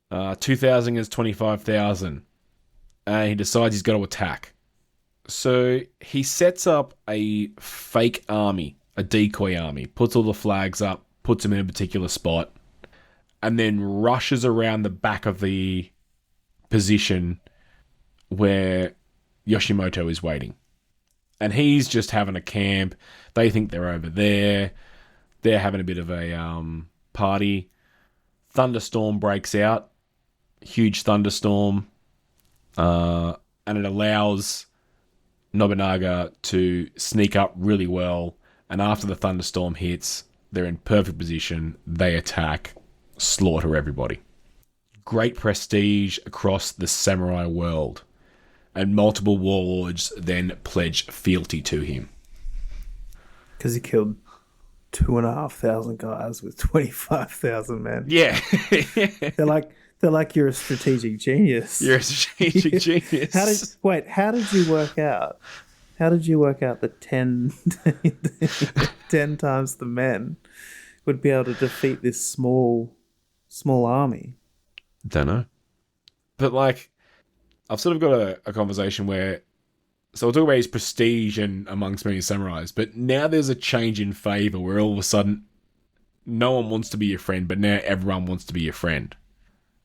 2,000 against 25,000. And he decides he's got to attack. So he sets up a fake army, a decoy army, puts all the flags up, puts them in a particular spot, and then rushes around the back of the position where Yoshimoto is waiting. And he's just having a camp. They think they're over there. They're having a bit of a party. Thunderstorm breaks out. Huge thunderstorm. And it allows Nobunaga to sneak up really well. And after the thunderstorm hits, they're in perfect position. They attack, slaughter everybody. Great prestige across the samurai world. And multiple warlords then pledge fealty to him. Because he killed 2,500 guys with 25,000 men. Yeah. They're like, you're a strategic genius. You're a strategic genius. How did you work out? How did you work out that 10 times the men would be able to defeat this small army? Don't know. But, like, I've sort of got a conversation where... So we'll talk about his prestige and amongst many samurais, but now there's a change in favour where all of a sudden no one wants to be your friend, but now everyone wants to be your friend.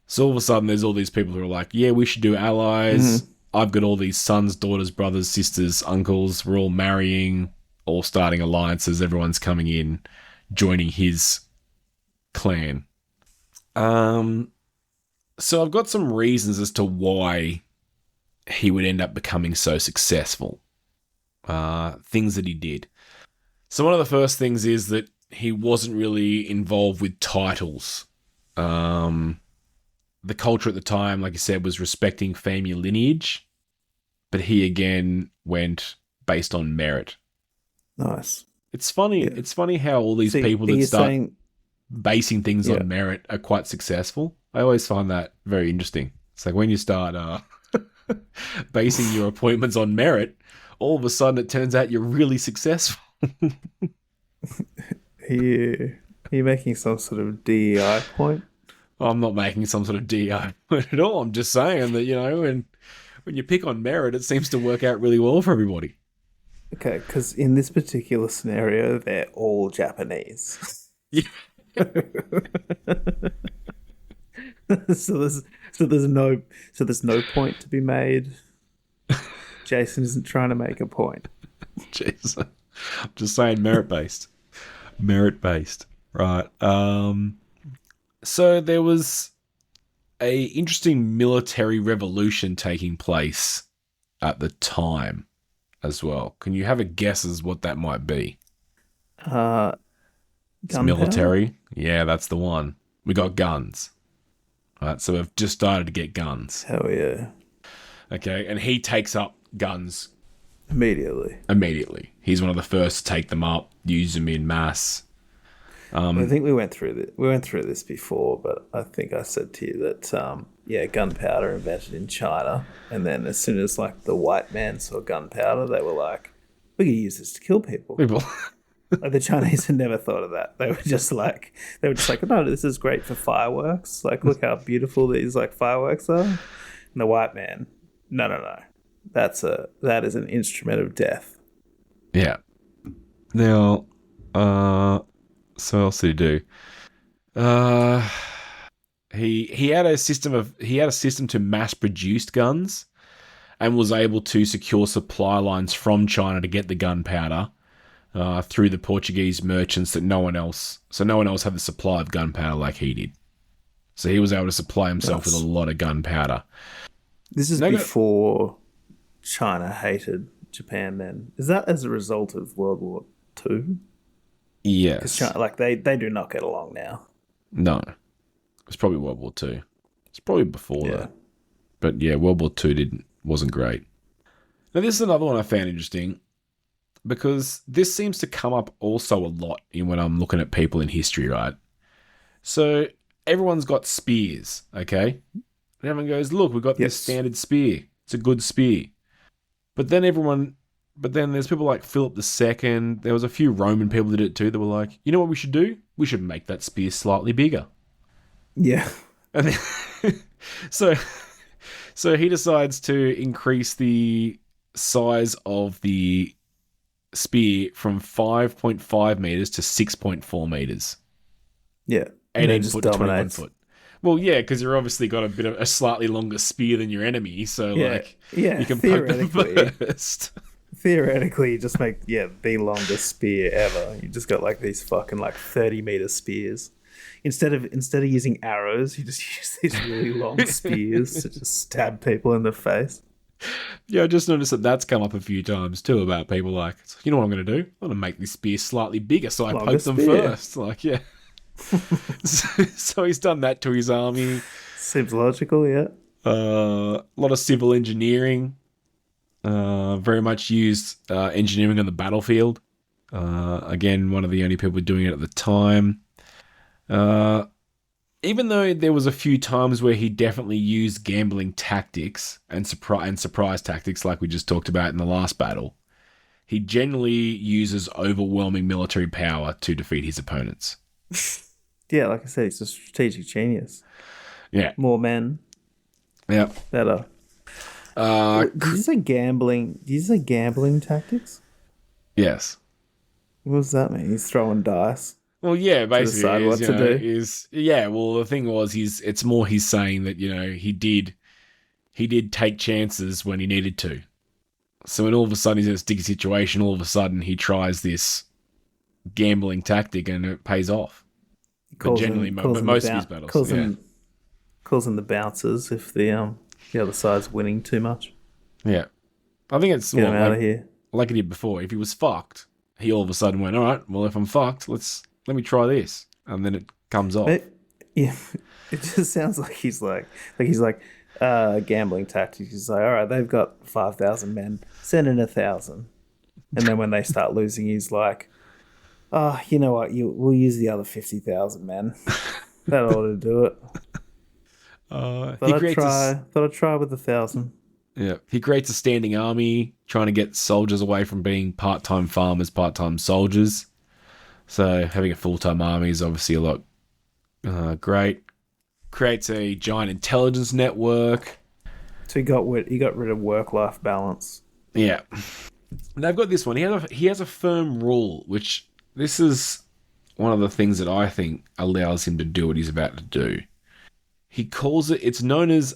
So all of a sudden there's all these people who are like, yeah, we should do allies. Mm-hmm. I've got all these sons, daughters, brothers, sisters, uncles. We're all marrying, all starting alliances. Everyone's coming in, joining his clan. So I've got some reasons as to why he would end up becoming so successful. Things that he did. So one of the first things is that he wasn't really involved with titles. The culture at the time, like I said, was respecting family lineage, but he again went based on merit. Nice. It's funny. Yeah. It's funny how all these people that start basing things on merit are quite successful. I always find that very interesting. It's like when you start basing your appointments on merit, all of a sudden it turns out you're really successful. Are you making some sort of DEI point? I'm not making some sort of DEI point at all. I'm just saying that, you know, when you pick on merit, it seems to work out really well for everybody. Okay, because in this particular scenario, they're all Japanese. Yeah. So there's no point to be made. Jason isn't trying to make a point. Jason, I'm just saying merit based. Right. So there was a interesting military revolution taking place at the time as well. Can you have a guess as what that might be? It's military. Yeah, that's the one. We got guns. Right, so we've just started to get guns. Hell yeah. Okay, and he takes up guns immediately. He's one of the first to take them up, use them in mass. I think we went through this before, but I think I said to you that gunpowder invented in China, and then as soon as like the white man saw gunpowder, they were like, we can use this to kill people. Like the Chinese had never thought of that. They were just like, no, this is great for fireworks. Like, look how beautiful these like fireworks are. And the white man, no, that is an instrument of death. Yeah. Now, so what else did he do? He had a system to mass produce guns, and was able to secure supply lines from China to get the gunpowder. Through the Portuguese merchants that no one else had the supply of gunpowder like he did. So he was able to supply himself with a lot of gunpowder. This is before China hated Japan then. Is that as a result of World War II? Yes. China, they do not get along now. No. It's probably World War II. It's probably before that. But yeah, World War II wasn't great. Now this is another one I found interesting because this seems to come up also a lot in when I'm looking at people in history, right? So everyone's got spears, okay? And everyone goes, look, we've got this standard spear. It's a good spear. But then there's people like Philip II. There was a few Roman people that did it too. That were like, you know what we should do? We should make that spear slightly bigger. Yeah. And then, so he decides to increase the size of the spear from 5.5 meters to 6.4 meters. Yeah. 18 foot to 21 foot. Well, yeah, because you're obviously got a slightly longer spear than your enemy, so you can poke them first. Theoretically, you just make the longest spear ever. You just got like these fucking 30-meter spears. Instead of using arrows, you just use these really long spears to just stab people in the face. Yeah, I just noticed that's come up a few times too about people like, you know what I'm going to do? I'm going to make this spear slightly bigger so I poke them first. Like, yeah. So he's done that to his army. Seems logical, yeah. A lot of civil engineering. Very much used engineering on the battlefield. Again, one of the only people doing it at the time. Even though there was a few times where he definitely used gambling tactics and surprise tactics like we just talked about in the last battle, he generally uses overwhelming military power to defeat his opponents. Yeah, like I said, he's a strategic genius. Yeah. More men. Yeah. Better. Did you say gambling? Did you say gambling tactics? Yes. What does that mean? He's throwing dice. Well, yeah, basically, decide what to do. Well, the thing was, he's saying that he did take chances when he needed to. So when all of a sudden he's in a sticky situation, all of a sudden he tries this gambling tactic and it pays off. But generally, most of his battles, calls in the bouncers if the other side's winning too much. Yeah, I think it's get him out of here. Like he did before. If he was fucked, he all of a sudden went, all right, well, if I'm fucked, let me try this. And then it comes off. It just sounds like he's like gambling tactics. He's like, all right, they've got 5,000 men, send in 1,000. And then when they start losing, he's like, oh, you know what, we'll use the other 50,000 men. That ought to do it. Thought I'd try with 1,000. Yeah, he creates a standing army, trying to get soldiers away from being part-time farmers, part-time soldiers. So having a full-time army is obviously a lot great. Creates a giant intelligence network. So he got rid of work-life balance. Yeah. And they've got this one. He has a firm rule, which this is one of the things that I think allows him to do what he's about to do. He calls it's known as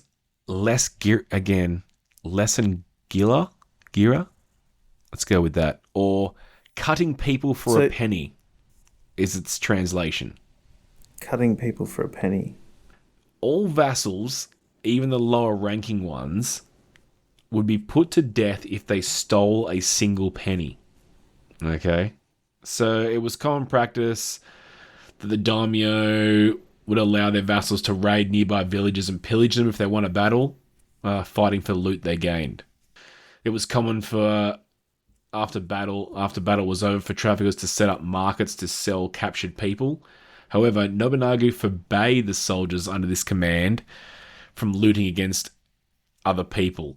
Lesson Gira? Let's go with that. Or cutting people for a penny is its translation. Cutting people for a penny. All vassals, even the lower ranking ones, would be put to death if they stole a single penny. Okay? So it was common practice that the daimyo would allow their vassals to raid nearby villages and pillage them if they won a battle, fighting for the loot they gained. It was common for after battle was over for traffickers to set up markets to sell captured people. However, Nobunaga forbade the soldiers under this command from looting against other people.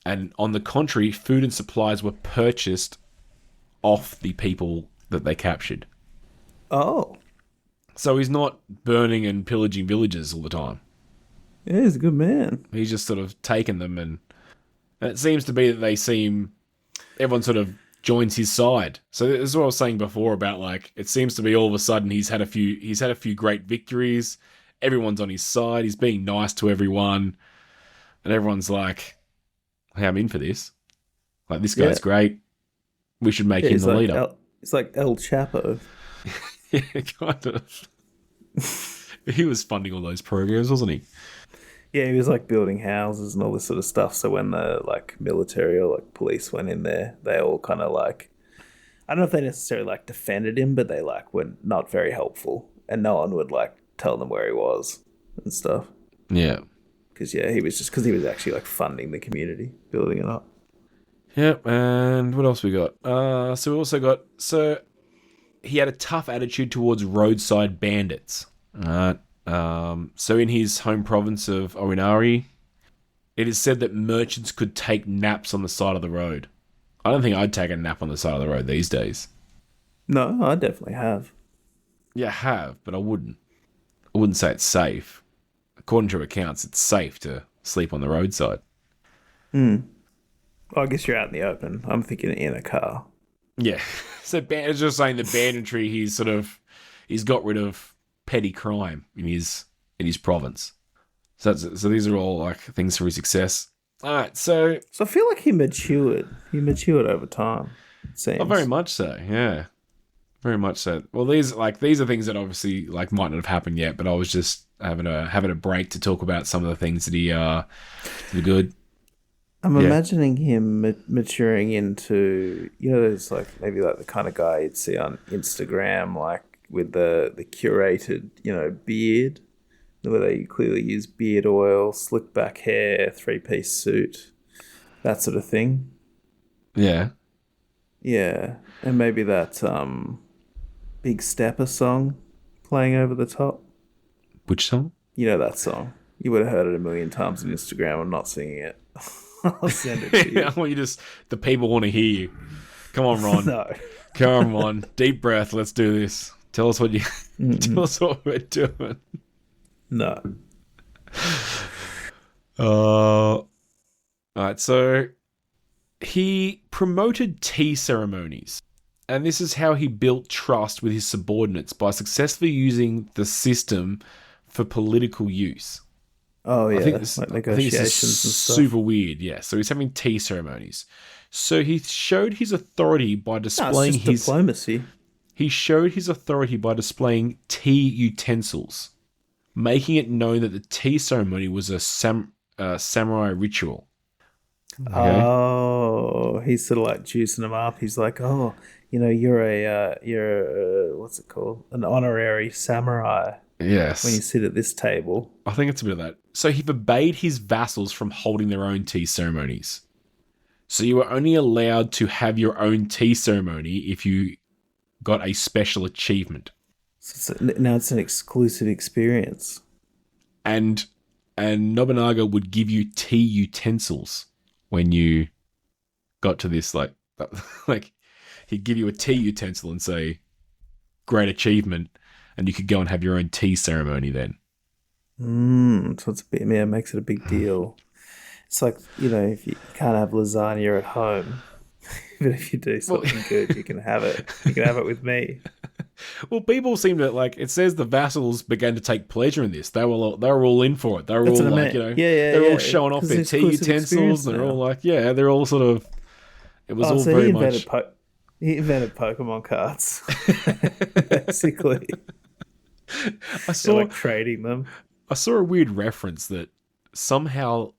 And on the contrary, food and supplies were purchased off the people that they captured. Oh. So he's not burning and pillaging villages all the time. Yeah, he's a good man. He's just sort of taken them, and it seems to be that everyone sort of joins his side. So this is what I was saying before about it seems to be all of a sudden he's had a few great victories. Everyone's on his side. He's being nice to everyone, and everyone's like, "Hey, I'm in for this. This guy's great. We should make him the leader." It's like El Chapo. Yeah, kind of. He was funding all those programs, wasn't he? Yeah, he was building houses and all this sort of stuff. So when the military or police went in there, they all kind of I don't know if they necessarily defended him, but they were not very helpful, and no one would tell them where he was and stuff. Yeah. Because he was actually like funding the community, building it up. Yep, and what else we got? So he had a tough attitude towards roadside bandits. Alright. So in his home province of Oinari, it is said that merchants could take naps on the side of the road. I don't think I'd take a nap on the side of the road these days. No, I definitely have. Yeah, I have, but I wouldn't. I wouldn't say it's safe. According to accounts, it's safe to sleep on the roadside. I guess you're out in the open. I'm thinking in a car. Yeah. So it's just saying the banditry, he's got rid of petty crime in his province. So these are all like things for his success. All right, so I feel like he matured. He matured over time. It seems. Oh, very much so. Yeah, very much so. Well, these are things that obviously like might not have happened yet, but I was just having a break to talk about some of the things that he did good. I'm imagining him maturing into, there's like maybe like the kind of guy you'd see on Instagram, like with the curated, beard, where they clearly use beard oil, slick back hair, 3-piece suit, that sort of thing. Yeah. Yeah. And maybe that Big Stepper song playing over the top. Which song? You know that song. You would have heard it a million times on Instagram. I'm not singing it. I'll send it to you. I want the people want to hear you. Come on, Ron. No. Come on. Deep breath. Let's do this. Tell us what we're doing. No. All right. So he promoted tea ceremonies, and this is how he built trust with his subordinates by successfully using the system for political use. Oh, yeah. I think this negotiations and stuff. Super weird, yeah. So he's having tea ceremonies. So he showed his authority by displaying it's just diplomacy. He showed his authority by displaying tea utensils, making it known that the tea ceremony was a samurai ritual. Okay? Oh, he's sort of like juicing them up. He's like, oh, you're a what's it called? An honorary samurai. Yes. When you sit at this table. I think it's a bit of that. So he forbade his vassals from holding their own tea ceremonies. So you were only allowed to have your own tea ceremony if you got a special achievement. So now it's an exclusive experience. And Nobunaga would give you tea utensils when you got to this, like he'd give you a tea utensil and say, great achievement, and you could go and have your own tea ceremony then. So it's it makes it a big deal. It's like, if you can't have lasagna at home, but if you do something good, you can have it. You can have it with me. Well, people seem to it says the vassals began to take pleasure in this. They were all in for it. They were all like, they're all showing off their tea utensils. They're all like, they're all sort of. It was all so very much. He invented Pokemon cards, basically. They're like trading them. I saw a weird reference that somehow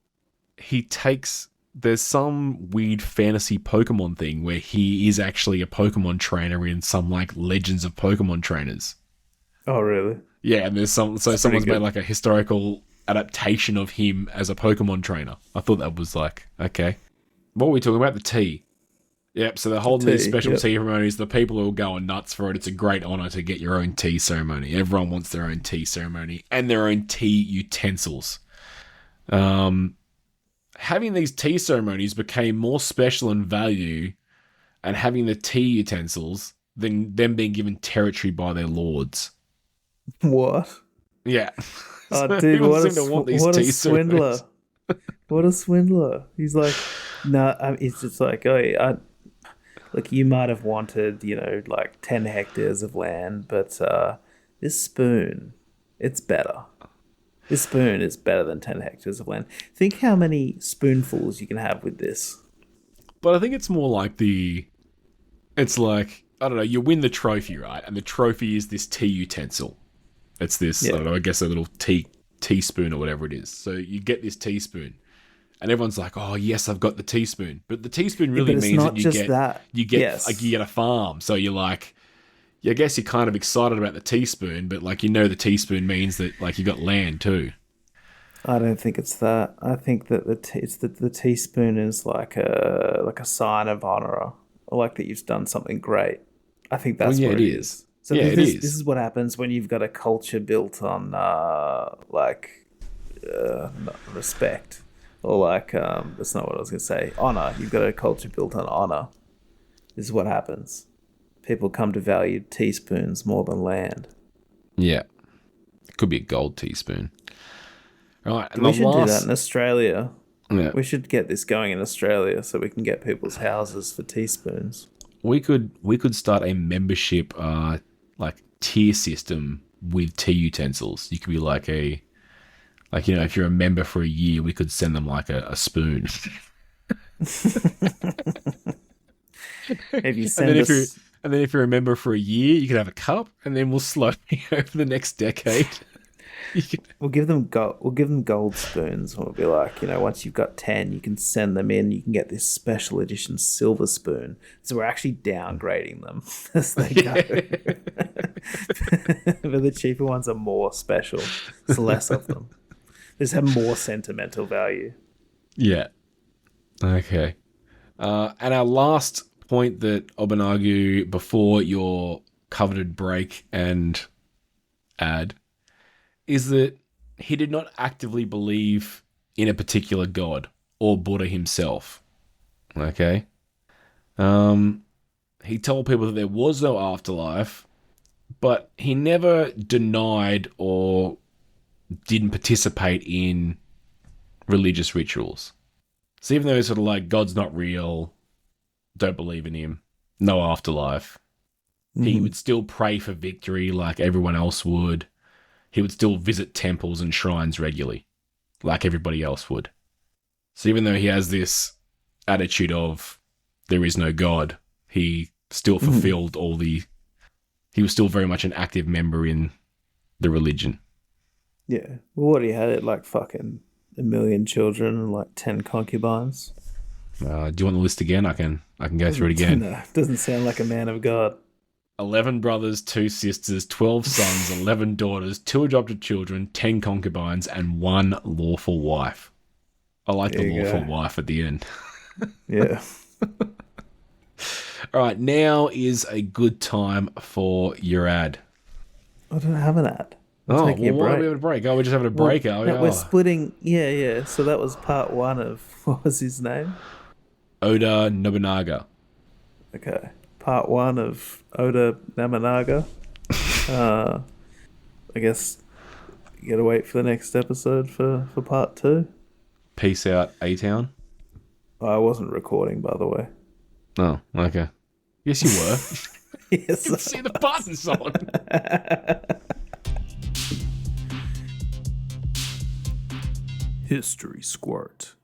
there's some weird fantasy Pokemon thing where he is actually a Pokemon trainer in some like Legends of Pokemon trainers. Oh, really? Yeah, and there's someone's made like a historical adaptation of him as a Pokemon trainer. I thought that was like, okay. What were we talking about? The tea. Yep, so they're holding these special tea ceremonies. The people are all going nuts for it. It's a great honour to get your own tea ceremony. Everyone wants their own tea ceremony and their own tea utensils. Having these tea ceremonies became more special in value and having the tea utensils than them being given territory by their lords. What? Yeah. Oh, So dude, people what seem to want these a tea swindler. ceremonies. What a swindler. He's like, no, it's just like, look, you might have wanted, like 10 hectares of land, but this spoon, it's better. This spoon is better than 10 hectares of land. Think how many spoonfuls you can have with this. But I think it's more like it's like, I don't know, you win the trophy, right? And the trophy is this tea utensil. It's this, I don't know, I guess a little teaspoon or whatever it is. So you get this teaspoon. And everyone's like, "Oh yes, I've got the teaspoon." But the teaspoon really means that you get a farm. So you're like, I guess you're kind of excited about the teaspoon, but like the teaspoon means that like you got land too. I don't think it's that. I think that the teaspoon is like a sign of honor, or like that you've done something great. I think that's what it is. So yeah, this is what happens when you've got a culture built on respect, or like that's not what I was gonna say. Honor. You've got a culture built on honor. This is what happens. People come to value teaspoons more than land. Yeah. It could be a gold teaspoon. Right, and We should do that in Australia. Yeah. We should get this going in Australia so we can get people's houses for teaspoons. We could start a membership like tier system with tea utensils. You could be like if you're a member for a year, we could send them like a spoon. If you send us... And then if you're a member for a year, you could have a cup, and then we'll slowly over the next decade. We'll give them gold spoons. We'll be like, once you've got 10, you can send them in. You can get this special edition silver spoon. So we're actually downgrading them as they go. But the cheaper ones are more special. There's less of them. They just have more sentimental value. Yeah. Okay. And our last point that Nobunaga, before your coveted break and ad, is that he did not actively believe in a particular god or Buddha himself. Okay? He told people that there was no afterlife, but he never denied or didn't participate in religious rituals. So even though it's sort of like God's not real, don't believe in him, no afterlife, he would still pray for victory like everyone else would. He would still visit temples and shrines regularly, like everybody else would. So even though he has this attitude of there is no God, he still fulfilled he was still very much an active member in the religion. Yeah. Well, what he had, like fucking 1 million children and like 10 concubines. Do you want the list again? I can go through it again. No, doesn't sound like a man of God. 11 brothers, 2 sisters, 12 sons, 11 daughters, 2 adopted children, 10 concubines, and 1 lawful wife. I like the lawful wife at the end. Yeah. All right, now is a good time for your ad. I don't have an ad. Why are we having a break? Oh, we're just having a break, are we? No, we're splitting. Yeah. So that was part 1 of, what was his name? Oda Nobunaga. Okay. Part 1 of Oda Nobunaga. I guess you gotta wait for the next episode for part 2. Peace out, A-Town. I wasn't recording, by the way. Oh, okay. Yes, you were. Yes. You can see the buttons on. History Squirt.